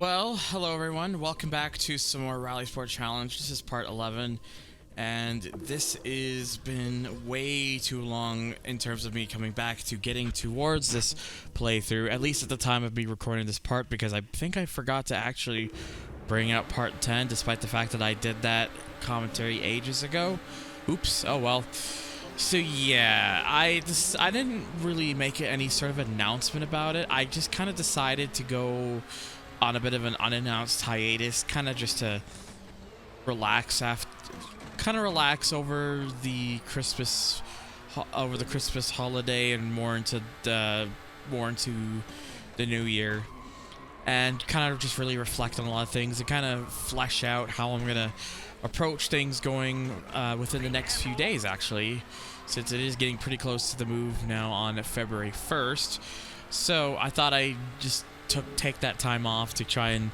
Well, hello everyone. Welcome back to some more RalliSport Challenge. This is part 11, and this has been way too long in terms of me coming back to getting towards this playthrough, at least at the time of me recording this part, because I think I forgot to actually bring out part 10, despite the fact that I did that commentary ages ago. Oops, oh well. So yeah, I didn't really make any sort of announcement about it. I just kind of decided to go on a bit of an unannounced hiatus, kind of just to relax over the Christmas holiday and more into the new year, and kind of just really reflect on a lot of things and kind of flesh out how I'm gonna approach things going within the next few days, actually, since it is getting pretty close to the move now on February 1st. So I thought I'd just take that time off to try and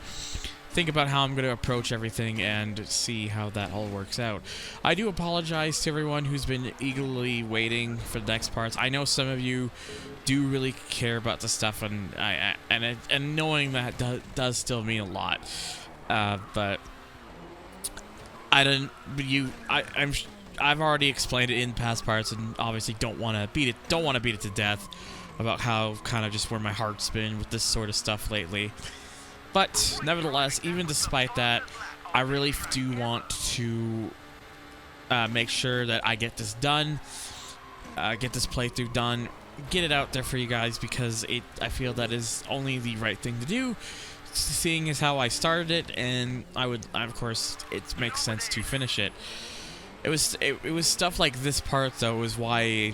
think about how I'm going to approach everything and see how that all works out. I do apologize to everyone who's been eagerly waiting for the next parts. I know some of you do really care about the stuff, and knowing that does still mean a lot. But I didn't. I've already explained it in past parts, and obviously don't want to beat it to death about how kind of just where my heart's been with this sort of stuff lately. But nevertheless, even despite that, I really do want to make sure that I get this done, get this playthrough done, get it out there for you guys, because I feel that is only the right thing to do, seeing as how I started it, and of course, it makes sense to finish it. It was stuff like this part, though, is why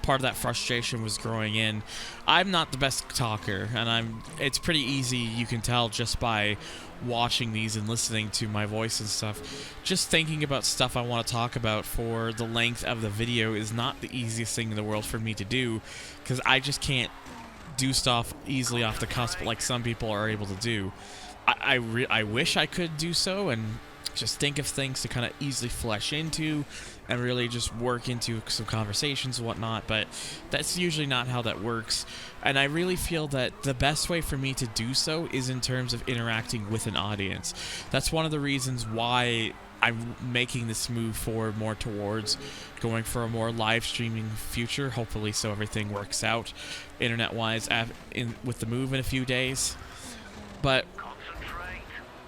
part of that frustration was growing in. I'm not the best talker, and it's pretty easy, you can tell just by watching these and listening to my voice and stuff. Just thinking about stuff I want to talk about for the length of the video is not the easiest thing in the world for me to do, because I just can't do stuff easily off the cusp like some people are able to do. I wish I could do so and just think of things to kind of easily flesh into and really just work into some conversations and whatnot, but that's usually not how that works. And I really feel that the best way for me to do so is in terms of interacting with an audience. That's one of the reasons why I'm making this move forward more towards going for a more live streaming future, hopefully, so everything works out internet-wise with the move in a few days. But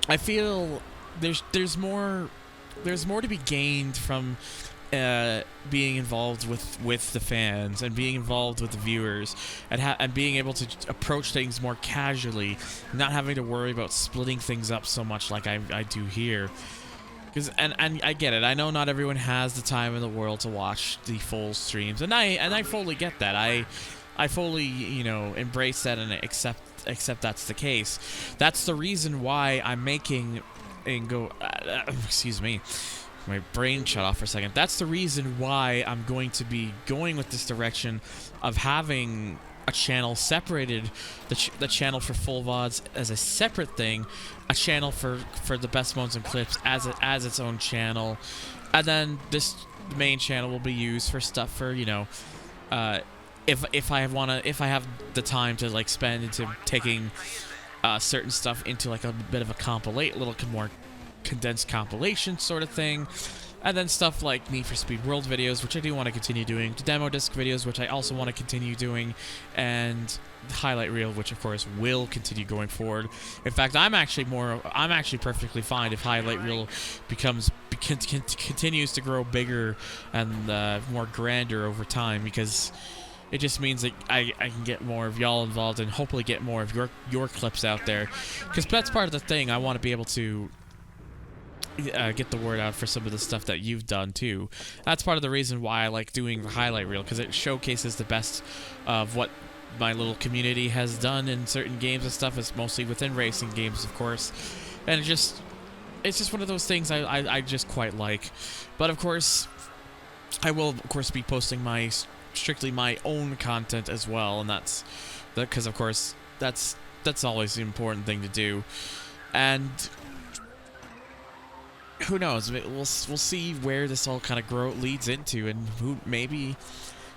I feel there's more to be gained from being involved with the fans and being involved with the viewers, and being able to approach things more casually, not having to worry about splitting things up so much like I do here. And I get it. I know not everyone has the time in the world to watch the full streams, and I fully get that. I fully, embrace that and accept that's the case. That's the reason why I'm making excuse me, my brain shut off for a second. That's the reason why I'm going to be going with this direction of having a channel separated, the channel for full VODs as a separate thing, a channel for the best moments and clips as its own channel, and then this main channel will be used for stuff for, if I have the time to spend into taking certain stuff into a bit of a little more condensed compilation sort of thing, and then stuff like Need for Speed World videos, which I do want to continue doing, the demo disc videos, which I also want to continue doing, and the highlight reel, which of course will continue going forward. In fact, I'm actually perfectly fine if highlight reel continues to grow bigger and more grander over time, because it just means that I can get more of y'all involved and hopefully get more of your clips out there, because that's part of the thing. I want to be able to get the word out for some of the stuff that you've done too. That's part of the reason why I like doing the highlight reel, because it showcases the best of what my little community has done in certain games and stuff. It's mostly within racing games, of course, and it's just one of those things I just quite like. But of course, I will of course be posting strictly my own content as well, and that's because of course that's always the important thing to do. And who knows, we'll see where this all kind of leads into, and maybe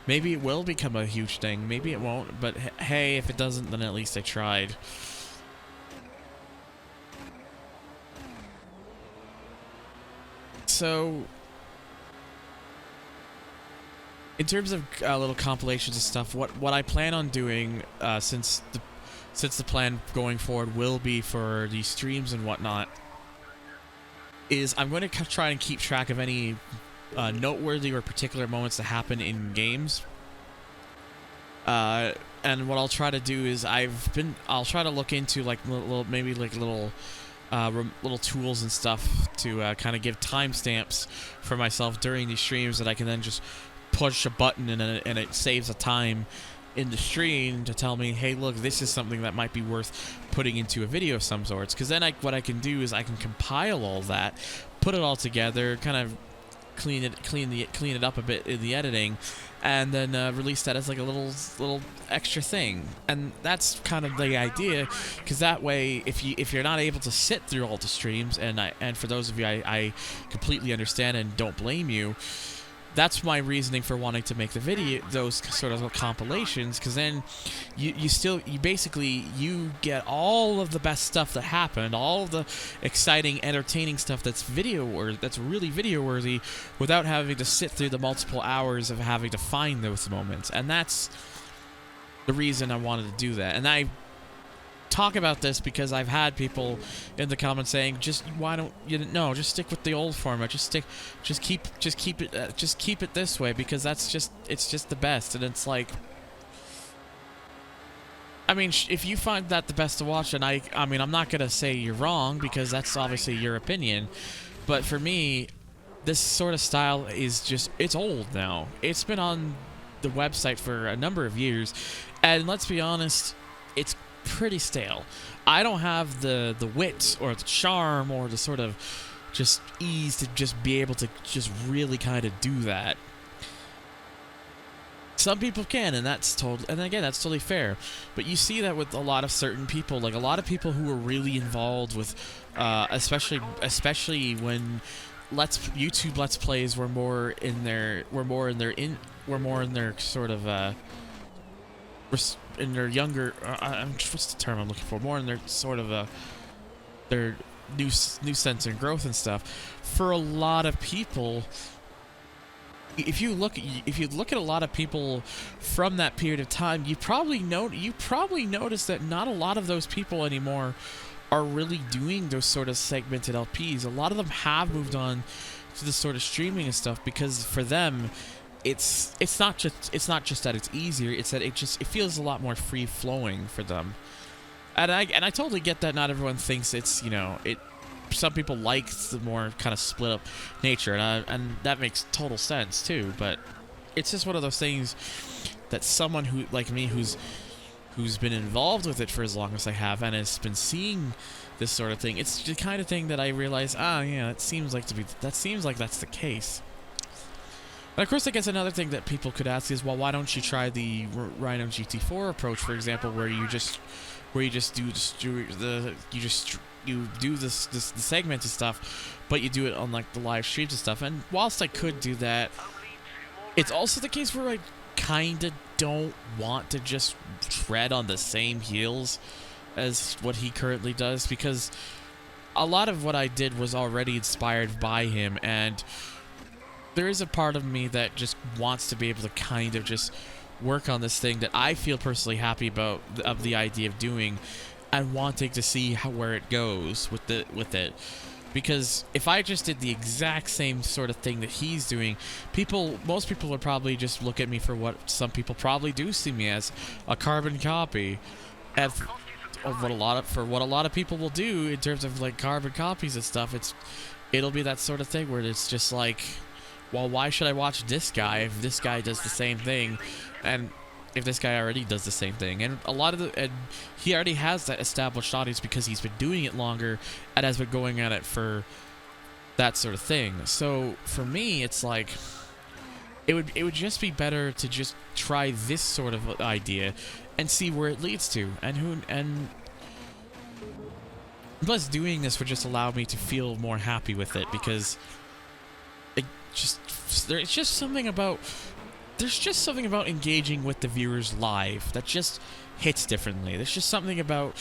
it will become a huge thing, maybe it won't, but hey, if it doesn't, then at least I tried. so in terms of little compilations and stuff, what I plan on doing, since the plan going forward will be for these streams and whatnot, is I'm going to try and keep track of any noteworthy or particular moments that happen in games. And what I'll try to do is I'll try to look into like little tools and stuff to kind of give timestamps for myself during these streams that I can then just push a button and it saves a time in the stream to tell me, hey, look, this is something that might be worth putting into a video of some sorts. Because then what I can do is I can compile all that, put it all together, kind of clean it up a bit in the editing, and then release that as like a little extra thing. And that's kind of the idea, because that way, if you're not able to sit through all the streams, and for those of you, I completely understand and don't blame you. That's my reasoning for wanting to make the video, those sort of compilations, because then you basically get all of the best stuff that happened, all of the exciting, entertaining stuff that's really video worthy, without having to sit through the multiple hours of having to find those moments. And that's the reason I wanted to do that. And I talk about this because I've had people in the comments saying, just stick with the old format, just keep it this way, because it's just the best. And it's like, I mean, if you find that the best to watch, and I mean, I'm not gonna say you're wrong, because that's obviously your opinion, but for me, this sort of style is it's old now. It's been on the website for a number of years, and let's be honest, it's pretty stale. I don't have the wit or the charm or the sort of just ease to just be able to just really kind of do that. Some people can, and that's totally fair. But you see that with a lot of certain people, like a lot of people who are really involved with, especially when YouTube Let's Plays were more in their sort of in their younger, what's the term I'm looking for? More in their sort of their new sense and growth and stuff. For a lot of people, if you look at a lot of people from that period of time, you probably notice that not a lot of those people anymore are really doing those sort of segmented LPs. A lot of them have moved on to the sort of streaming and stuff, because for them, it's not just that it's easier, it's that it feels a lot more free flowing for them. And I totally get that not everyone thinks it's, some people like the more kind of split up nature, and that makes total sense too. But it's just one of those things that someone who like me, who's been involved with it for as long as I have, and has been seeing this sort of thing, it's the kind of thing that I realize, that seems like that's the case. And of course, I guess another thing that people could ask is, well, why don't you try the Rhino GT4 approach, for example, where you do the segmented stuff, but you do it on like the live streams and stuff. And whilst I could do that, it's also the case where I kind of don't want to just tread on the same heels as what he currently does, because a lot of what I did was already inspired by him, and there is a part of me that just wants to be able to kind of just work on this thing that I feel personally happy about, of the idea of doing, and wanting to see where it goes with it. Because if I just did the exact same sort of thing that he's doing, most people would probably just look at me for what some people probably do see me as, a carbon copy of what a lot of people will do in terms of like carbon copies and stuff. It'll be that sort of thing where it's just like, well, why should I watch this guy if this guy does the same thing, and if this guy already does the same thing? And he already has that established audience because he's been doing it longer and has been going at it for that sort of thing. So for me, it's like, it would just be better to just try this sort of idea and see where it leads to, and plus doing this would just allow me to feel more happy with it, because there's just something about engaging with the viewers live that just hits differently. There's just something about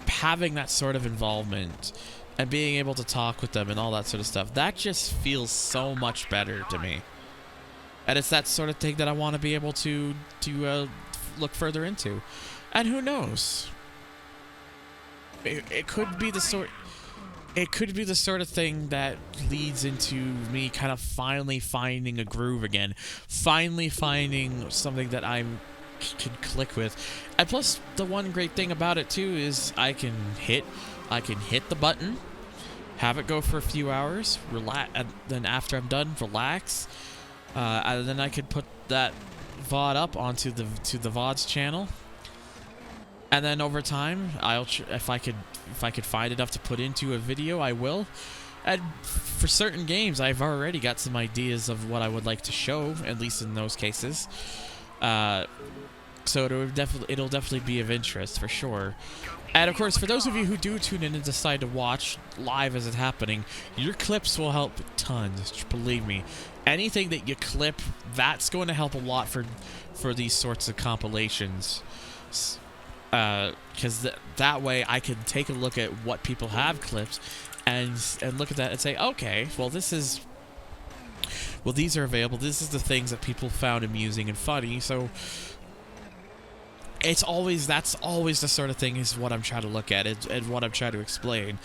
having that sort of involvement and being able to talk with them and all that sort of stuff, that just feels so much better to me. And it's that sort of thing that I want to be able to look further into. And who knows? It could be the sort of thing that leads into me kind of finally finding a groove again, finally finding something that I can click with. And plus, the one great thing about it too is I can hit the button, have it go for a few hours, relax, and then after I'm done, relax, and then I could put that VOD up onto the VODs channel. And then over time, if I could find enough to put into a video, I will. And for certain games, I've already got some ideas of what I would like to show, at least in those cases. So it'll definitely be of interest for sure. And of course, for those of you who do tune in and decide to watch live as it's happening, your clips will help tons. Believe me, anything that you clip, that's going to help a lot for these sorts of compilations. Because that way I can take a look at what people have clipped and look at that and say, okay, well these are available. This is the things that people found amusing and funny. So that's always the sort of thing is what I'm trying to look at and what I'm trying to explain.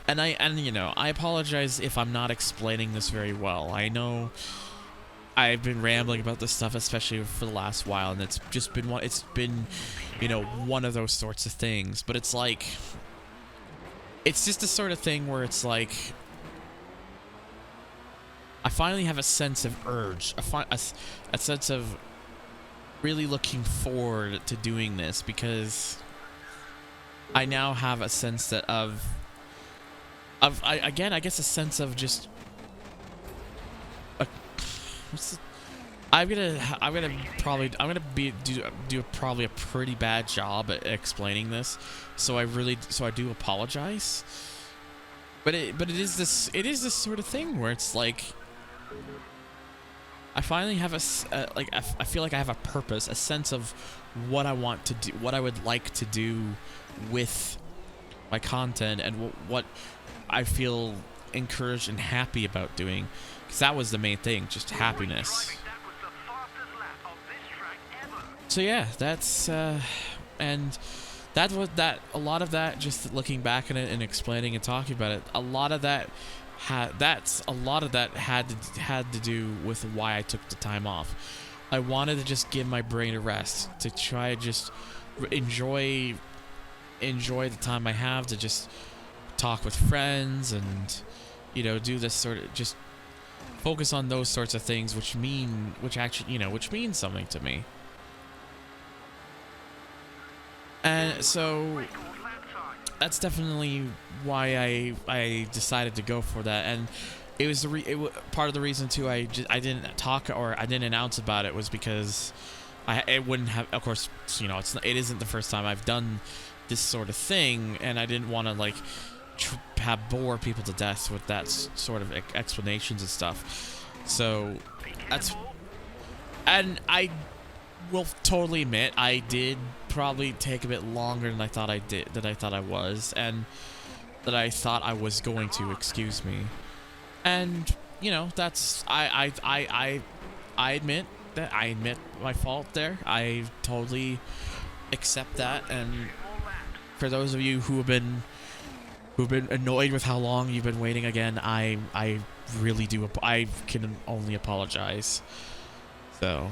And I apologize if I'm not explaining this very well. I know I've been rambling about this stuff, especially for the last while, and it's been one of those sorts of things. But it's like, it's just the sort of thing where it's like, I finally have a sense of urge, a sense of really looking forward to doing this, because I now have a sense that I guess a sense of just. I'm gonna do probably a pretty bad job at explaining this, so I do apologize. But it is this sort of thing where it's like, I finally have I feel like I have a purpose, a sense of what I want to do, what I would like to do with my content, and what I feel encouraged and happy about doing. Because that was the main thing, just happiness. So yeah, that's and that was that. A lot of that, just looking back on it and explaining and talking about it, a lot of that had to do with why I took the time off. I wanted to just give my brain a rest, to try to just enjoy the time I have to just talk with friends and do this sort of just focus on those sorts of things which mean something to me. And so that's definitely why I decided to go for that. And it was part of the reason too I didn't talk or I didn't announce about it was because it wouldn't have, of course, it isn't the first time I've done this sort of thing, and I didn't want to bore people to death with that sort of explanations and stuff. So and I will totally admit I did probably take a bit longer than I thought I was, and that I thought I was going to, excuse me. And that's I admit my fault there. I totally accept that. And for those of you who've been annoyed with how long you've been waiting, again, I really do. I can only apologize. So,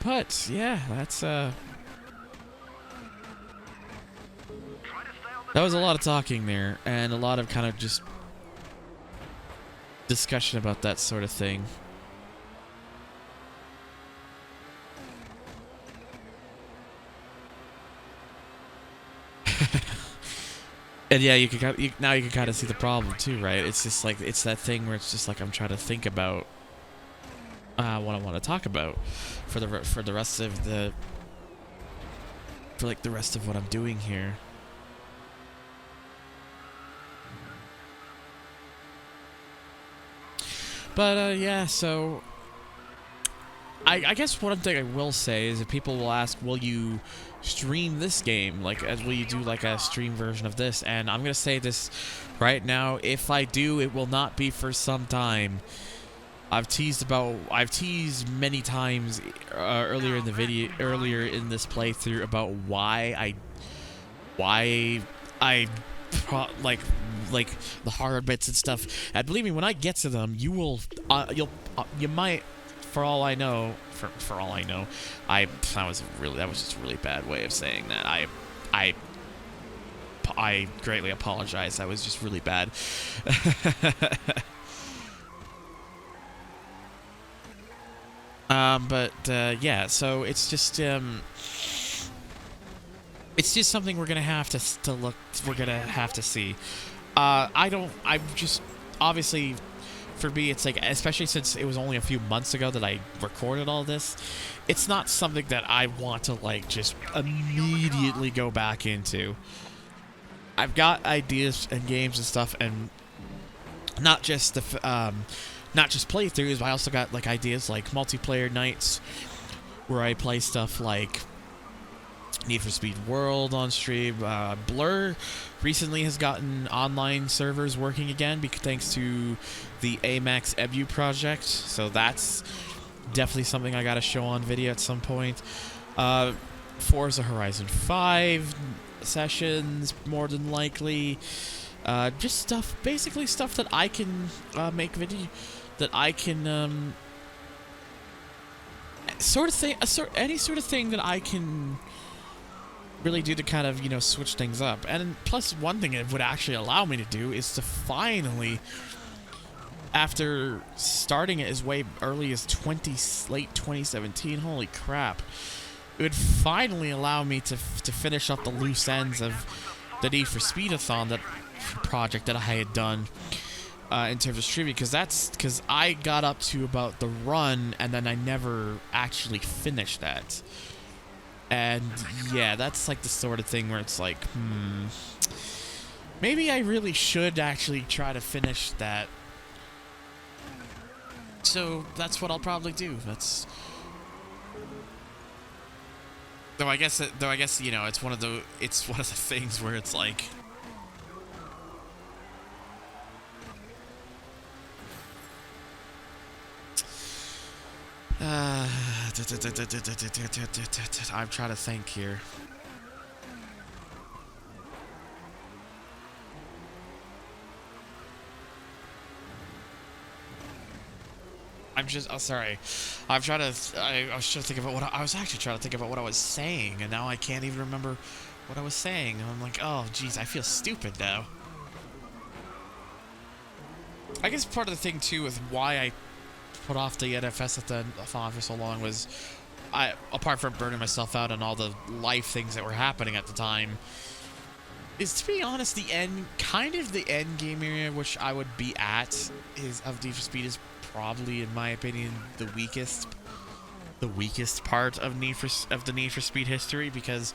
but yeah, that's that was a lot of talking there, and a lot of kind of just discussion about that sort of thing. And yeah, now you can kind of see the problem too, right? It's just like, it's that thing where it's just like I'm trying to think about what I want to talk about for the rest of the rest of what I'm doing here. But yeah, so I guess one thing I will say is that people will ask, will you stream this game? Like, will you do like a stream version of this? And I'm going to say this right now. If I do, it will not be for some time. I've teased many times earlier in this playthrough about why I like the horror bits and stuff. And believe me, when I get to them, you might, for all I know, that was just a really bad way of saying that. I greatly apologize. That was just really bad. Yeah, so it's just something we're gonna have to look. We're gonna have to see. Obviously, for me, it's like, especially since it was only a few months ago that I recorded all this, it's not something that I want to like just immediately go back into. I've got ideas and games and stuff, and not just playthroughs, but I also got like ideas like multiplayer nights where I play stuff like Need for Speed World on stream. Blur recently has gotten online servers working again thanks to the AMAX EBU project, so that's definitely something I gotta show on video at some point. Forza Horizon 5 sessions, more than likely. Just basically stuff that I can make video, that I can any sort of thing that I can really do to kind of, switch things up. And plus, one thing it would actually allow me to do is to finally, after starting it as way early as late 2017, holy crap, it would finally allow me to finish up the loose ends of the Need for Speed-a-thon project that I had done in terms of streaming, because I got up to about the run and then I never actually finished that. And yeah, that's like the sort of thing where it's like, maybe I really should actually try to finish that. So that's what I'll probably do. Though I guess it's one of the things where it's like, I'm trying to think here. Sorry. I was trying to think about what I was actually trying to think about what I was saying, and now I can't even remember what I was saying. And I'm like, oh, geez, I feel stupid now. I guess part of the thing too with why I put off the NFS-a-thon for so long was, apart from burning myself out on all the life things that were happening at the time, is, to be honest, the end game area which I would be at of Need for Speed is probably, in my opinion, the weakest part of the Need for Speed history, because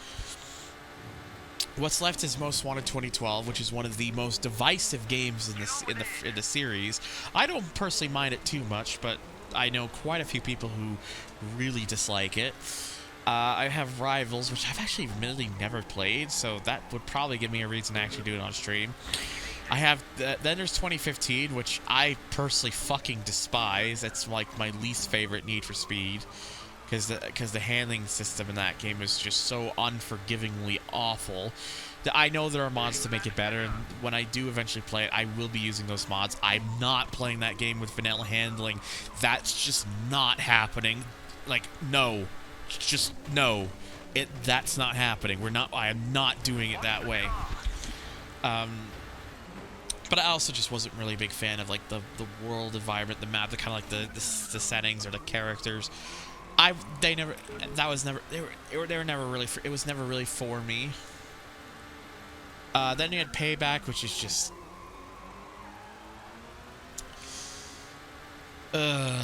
what's left is Most Wanted 2012, which is one of the most divisive games in the series. I don't personally mind it too much, but I know quite a few people who really dislike it. I have Rivals, which I've actually admittedly never played, so that would probably give me a reason to actually do it on stream. I have, then there's 2015, which I personally fucking despise. It's like my least favorite Need for Speed, because the handling system in that game is just so unforgivingly awful. I know there are mods to make it better, and when I do eventually play it, I will be using those mods. I'm not playing that game with vanilla handling. That's just not happening. Like, no. Just no. That's not happening. I am not doing it that way. But I also just wasn't really a big fan of like the world environment, the map, the kind of like the settings or the characters. It was never really for me. Then you had Payback, which is just to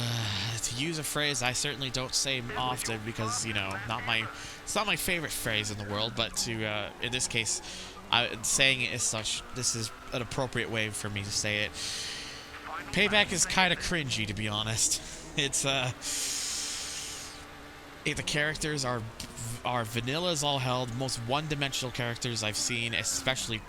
use a phrase I certainly don't say often, because it's not my favorite phrase in the world, but to in this case, saying it as such, this is an appropriate way for me to say it. Payback is kind of cringy, to be honest. It's The characters are vanilla as all hell. The most one-dimensional characters I've seen, especially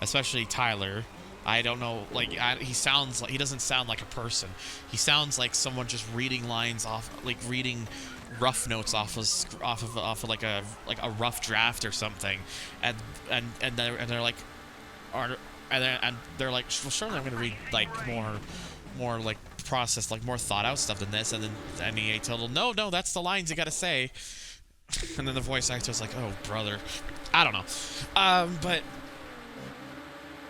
especially Tyler. I don't know, like, he doesn't sound like a person. He sounds like someone just reading lines off, like reading rough notes off of like a rough draft or something, and they're like, and they're like, well, surely I'm gonna read like more like processed, like more thought out stuff than this, and then EA told him, no, that's the lines you gotta say, and then the voice actor's like, oh brother, I don't know, but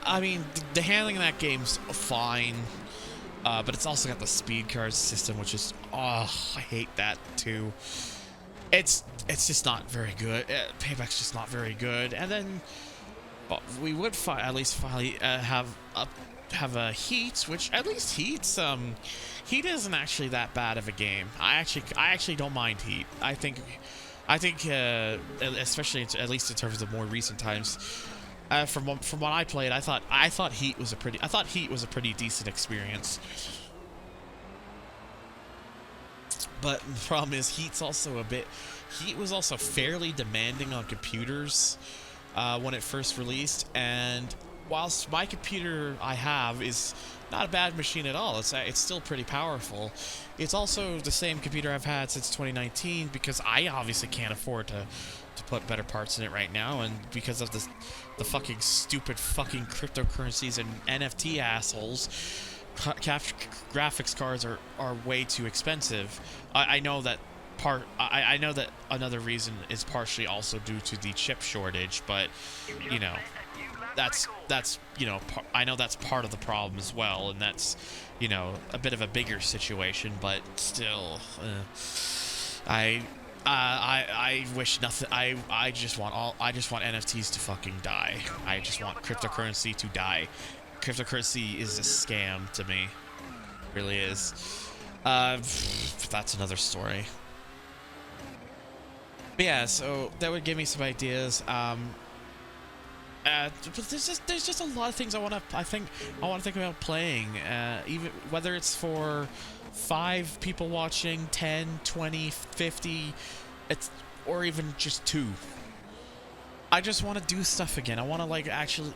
I mean the handling of that game's fine. But it's also got the speed card system, which is, I hate that too. It's just not very good. Payback's just not very good. And then we would at least finally have a Heat, which at least Heat isn't actually that bad of a game. I actually don't mind Heat. I think especially at least in terms of more recent times. From what I played, I thought Heat was a pretty decent experience. But the problem is Heat was also fairly demanding on computers when it first released, and whilst my computer I have is not a bad machine at all, it's still pretty powerful. It's also the same computer I've had since 2019 because I obviously can't afford to put better parts in it right now, and because of the fucking stupid fucking cryptocurrencies and NFT assholes, graphics cards are way too expensive. I know that I know that another reason is partially also due to the chip shortage, but you know, that's you know, I know that's part of the problem as well, and that's, you know, a bit of a bigger situation, but still, I wish nothing. I just want NFTs to fucking die. I just want cryptocurrency to die. Cryptocurrency is a scam to me. It really is. That's another story. But yeah, so that would give me some ideas. But there's just a lot of things I want to think about playing. Even whether it's for 5 people watching, 10, 20, 50, or even just 2. I just want to do stuff again. I want to actually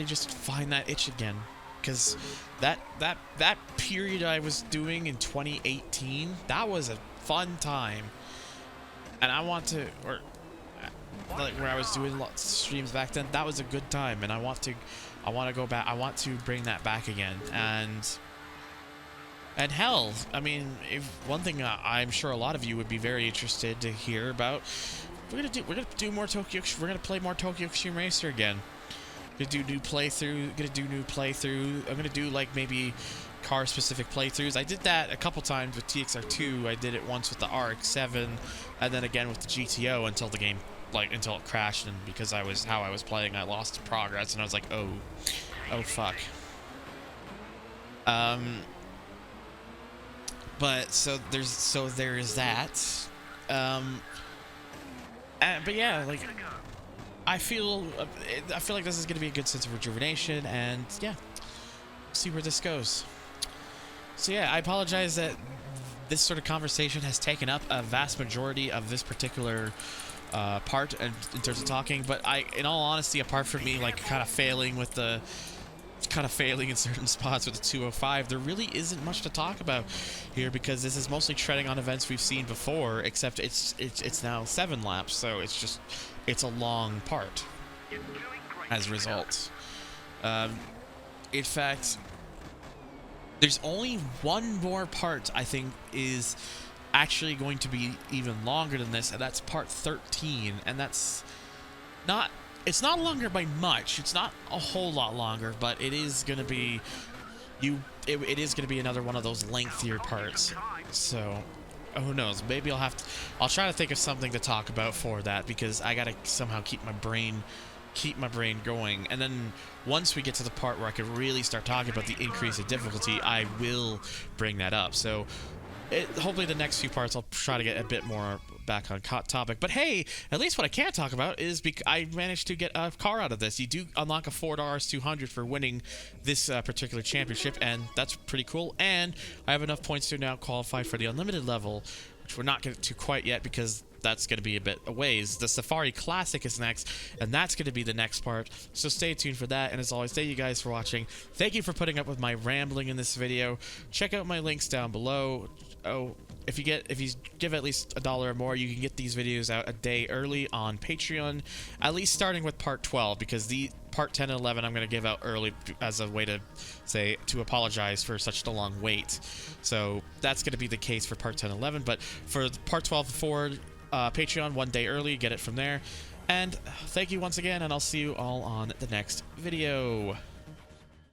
just find that itch again, because that period I was doing in 2018, that was a fun time, and I want to, or like where I was doing lots of streams back then, that was a good time, and I want to go back. I want to bring that back again, and hell, I mean, if one thing I'm sure a lot of you would be very interested to hear about, we're gonna do more Tokyo. We're gonna play more Tokyo Extreme Racer again. Gonna do new playthrough. I'm gonna do like maybe car-specific playthroughs. I did that a couple times with TXR2. I did it once with the RX-7, and then again with the GTO until the game, until it crashed, and because how I was playing, I lost progress, and I was like, oh fuck. But so there is that. But yeah, like I feel like this is gonna be a good sense of rejuvenation, and yeah, see where this goes. So yeah, I apologize that this sort of conversation has taken up a vast majority of this particular part in terms of talking, but in all honesty, apart from me like kind of failing in certain spots with the 205, there really isn't much to talk about here, because this is mostly treading on events we've seen before, except it's now 7 laps, so it's a long part as a result. In fact, there's only one more part I think is actually going to be even longer than this, and that's part 13, and it's not longer by much. It's not a whole lot longer, but it is going to be it is going to be another one of those lengthier parts. So who knows, maybe I'll try to think of something to talk about for that, because I got to somehow keep my brain going, and then once we get to the part where I could really start talking about the increase in difficulty, I will bring that up. So hopefully the next few parts I'll try to get a bit more back on topic. But hey, at least what I can talk about is I managed to get a car out of this. You do unlock a Ford RS200 for winning this particular championship, and that's pretty cool. And I have enough points to now qualify for the unlimited level, which we're not getting to quite yet because that's going to be a bit a ways. The Safari Classic is next, and that's going to be the next part. So stay tuned for that. And as always, thank you guys for watching. Thank you for putting up with my rambling in this video. Check out my links down below. Oh, if you give at least $1 or more, you can get these videos out a day early on Patreon, at least starting with part 12, because the part 10 and 11 I'm going to give out early as a way to apologize for such a long wait. So that's going to be the case for part 10 and 11, but for part 12 forward, Patreon 1 day early, get it from there. And thank you once again, and I'll see you all on the next video.